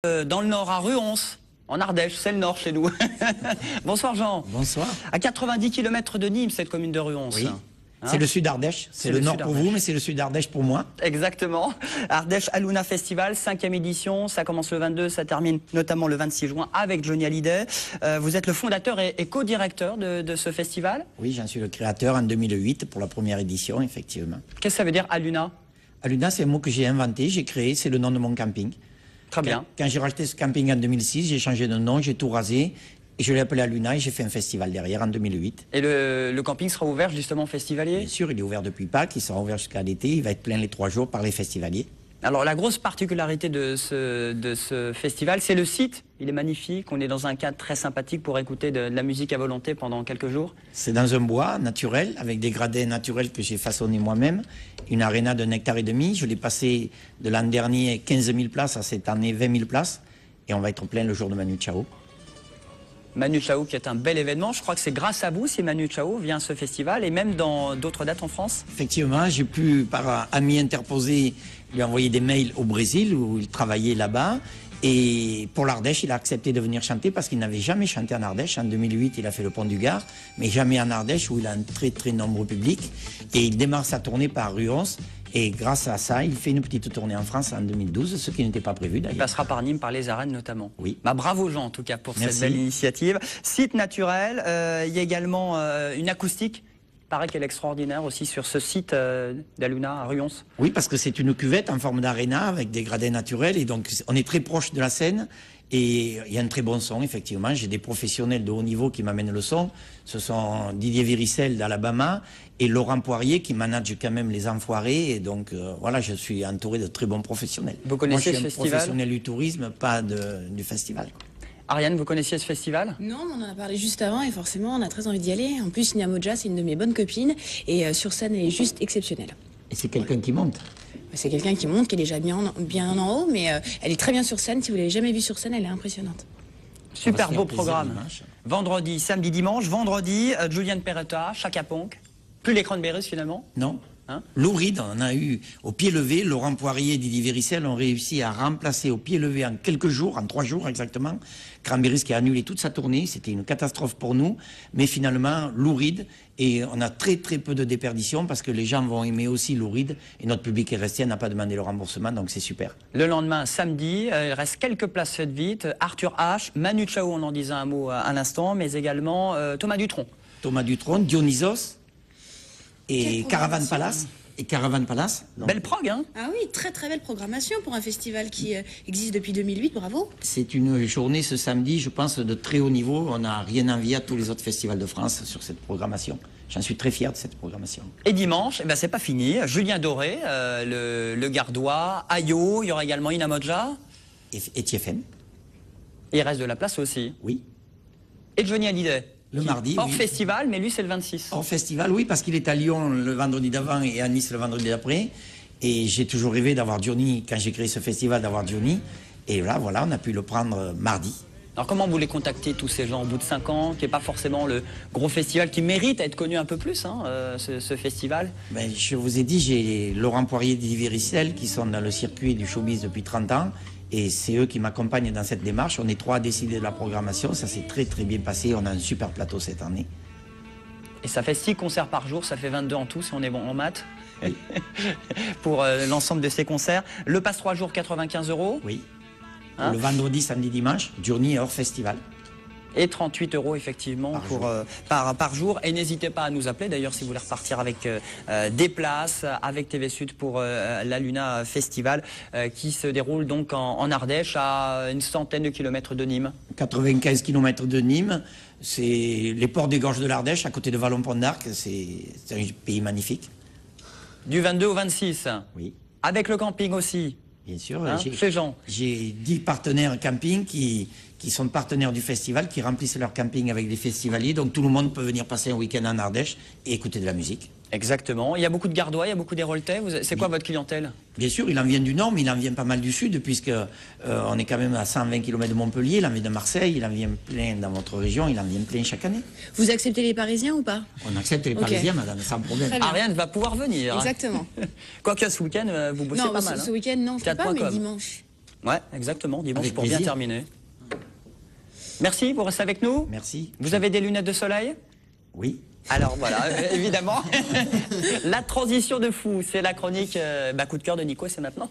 Dans le nord, à Ruons, en Ardèche, c'est le nord chez nous. Bonsoir Jean. Bonsoir. À 90 km de Nîmes, cette commune de Ruons. Oui. Hein, c'est le sud Ardèche. C'est le nord pour vous, mais c'est le sud Ardèche pour moi. Exactement. Ardèche Aluna Festival, 5e édition. Ça commence le 22, ça termine notamment le 26 juin avec Johnny Hallyday. Vous êtes le fondateur et co-directeur de ce festival. Oui, j'en suis le créateur en 2008 pour la première édition, effectivement. Qu'est-ce que ça veut dire Aluna? Aluna, c'est un mot que j'ai inventé, j'ai créé, c'est le nom de mon camping. Très bien. Quand j'ai racheté ce camping en 2006, j'ai changé de nom, j'ai tout rasé. Et je l'ai appelé Aluna et j'ai fait un festival derrière en 2008. Et le camping sera ouvert justement aux festivaliers? Bien sûr, il est ouvert depuis Pâques, il sera ouvert jusqu'à l'été, il va être plein les 3 jours par les festivaliers. Alors la grosse particularité de ce festival, c'est le site. Il est magnifique, on est dans un cadre très sympathique pour écouter de la musique à volonté pendant quelques jours. C'est dans un bois naturel, avec des gradins naturels que j'ai façonnés moi-même. Une aréna de 1,5 hectare. Je l'ai passé de l'an dernier 15 000 places à cette année 20 000 places. Et on va être plein le jour de Manu Chao. Manu Chao qui est un bel événement. Je crois que c'est grâce à vous si Manu Chao vient à ce festival et même dans d'autres dates en France. Effectivement, j'ai pu, par ami interposé, lui envoyer des mails au Brésil où il travaillait là-bas. Et pour l'Ardèche, il a accepté de venir chanter parce qu'il n'avait jamais chanté en Ardèche. En 2008, il a fait le Pont du Gard, mais jamais en Ardèche où il a un très très nombreux public. Et il démarre sa tournée par Ruons. Et grâce à ça, il fait une petite tournée en France en 2012, ce qui n'était pas prévu d'ailleurs. Il passera par Nîmes, par les arènes notamment. Oui. Bah, bravo Jean en tout cas pour Merci. cette belle initiative. Site naturel, il y a également une acoustique. Il paraît qu'elle est extraordinaire aussi sur ce site d'Aluna à Ruons. Oui, parce que c'est une cuvette en forme d'aréna avec des gradins naturels et donc on est très proche de la scène et il y a un très bon son, effectivement. J'ai des professionnels de haut niveau qui m'amènent le son. Ce sont Didier Viricel d'Alabama et Laurent Poirier qui manage quand même les Enfoirés et donc voilà, je suis entouré de très bons professionnels. Vous connaissez Moi, je suis ce un festival? professionnel du tourisme, pas du festival. Ariane, vous connaissiez ce festival? Non, mais on en a parlé juste avant et forcément on a très envie d'y aller. En plus, Nia Moja, c'est une de mes bonnes copines et sur scène elle est juste exceptionnelle. Et c'est quelqu'un qui monte. C'est quelqu'un qui monte, qui est déjà bien en haut, mais elle est très bien sur scène. Si vous l'avez jamais vue sur scène, elle est impressionnante. Super beau plaisir, programme. dimanche. Vendredi, samedi, dimanche. Vendredi, Julian Peretta, Chaka Ponk. Plus les Cranberries finalement. Non. Hein? Louride, on a eu au pied levé, Laurent Poirier et Didier Viricel ont réussi à remplacer au pied levé en quelques jours, en 3 jours exactement, Cranberries qui a annulé toute sa tournée, c'était une catastrophe pour nous, mais finalement Louride, et on a très très peu de déperdition parce que les gens vont aimer aussi Louride, et notre public est resté, n'a pas demandé le remboursement, donc c'est super. Le lendemain, samedi, il reste quelques places faites vite. Arthur H, Manu Chao, on en disait un mot à l'instant, mais également Thomas Dutronc. Thomas Dutronc, Dionysos, et Caravane Palace. Donc, Belle prog, hein? Ah oui, très très belle programmation pour un festival qui existe depuis 2008, bravo. c'est une journée ce samedi, je pense, de très haut niveau. On n'a rien envié à tous les autres festivals de France sur cette programmation. J'en suis très fier de cette programmation. Et dimanche, eh ben, c'est pas fini. Julien Doré, le Gardois, Ayo, il y aura également Ina Moja. Et TFM, Et il reste de la place aussi. oui. Et Johnny Hallyday. Le mardi, Hors oui. festival, mais lui, c'est le 26. Hors festival, oui, parce qu'il est à Lyon le vendredi d'avant et à Nice le vendredi d'après. Et j'ai toujours rêvé d'avoir Johnny, quand j'ai créé ce festival, d'avoir Johnny. Et là, voilà, on a pu le prendre mardi. Alors comment vous les contactez tous ces gens au bout de 5 ans, qui n'est pas forcément le gros festival qui mérite à être connu un peu plus, hein, ce festival? Ben, je vous ai dit, j'ai Laurent Poirier et Didier Viricel qui sont dans le circuit du showbiz depuis 30 ans. Et c'est eux qui m'accompagnent dans cette démarche. On est 3 à décider de la programmation. Ça s'est très très bien passé. On a un super plateau cette année. Et ça fait 6 concerts par jour, ça fait 22 en tout si on est bon en maths. Oui. Pour l'ensemble de ces concerts. Le passe 3 jours, 95 €. Oui. Hein? Le vendredi, samedi, dimanche, Journey est hors festival. Et 38 € effectivement par jour. Et n'hésitez pas à nous appeler d'ailleurs si vous voulez repartir avec des places, avec TV Sud pour l'Aluna Festival qui se déroule donc en Ardèche à une centaine de kilomètres de Nîmes. 95 km de Nîmes, c'est les ports des Gorges de l'Ardèche, à côté de Vallon-Pont d'Arc. C'est un pays magnifique. Du 22 au 26. Oui, Avec le camping aussi. bien sûr. Hein, chez Jean. J'ai 10 partenaires camping qui sont partenaires du festival, qui remplissent leur camping avec des festivaliers. Donc tout le monde peut venir passer un week-end en Ardèche et écouter de la musique. Exactement. Il y a beaucoup de Gardois, il y a beaucoup d'Héraultais. C'est quoi votre clientèle? Bien sûr, il en vient du nord, mais il en vient pas mal du sud, puisque on est quand même à 120 km de Montpellier, il en vient de Marseille, il en vient plein dans votre région, il en vient plein chaque année. Vous acceptez les Parisiens ou pas? On accepte les Ok. Parisiens, madame, sans problème. Très bien. Ariane va pouvoir venir. Exactement. Quoique ce week-end, vous bossez Non, pas mal. ce hein. week-end, non, je ne peux pas, mais Quatre.com. dimanche. Ouais, exactement, dimanche Avec pour plaisir. bien terminer. Merci, vous restez avec nous. Merci. Vous avez des lunettes de soleil? Oui. Alors voilà, évidemment. La transition de fou, c'est la chronique coup de cœur de Nico, c'est maintenant.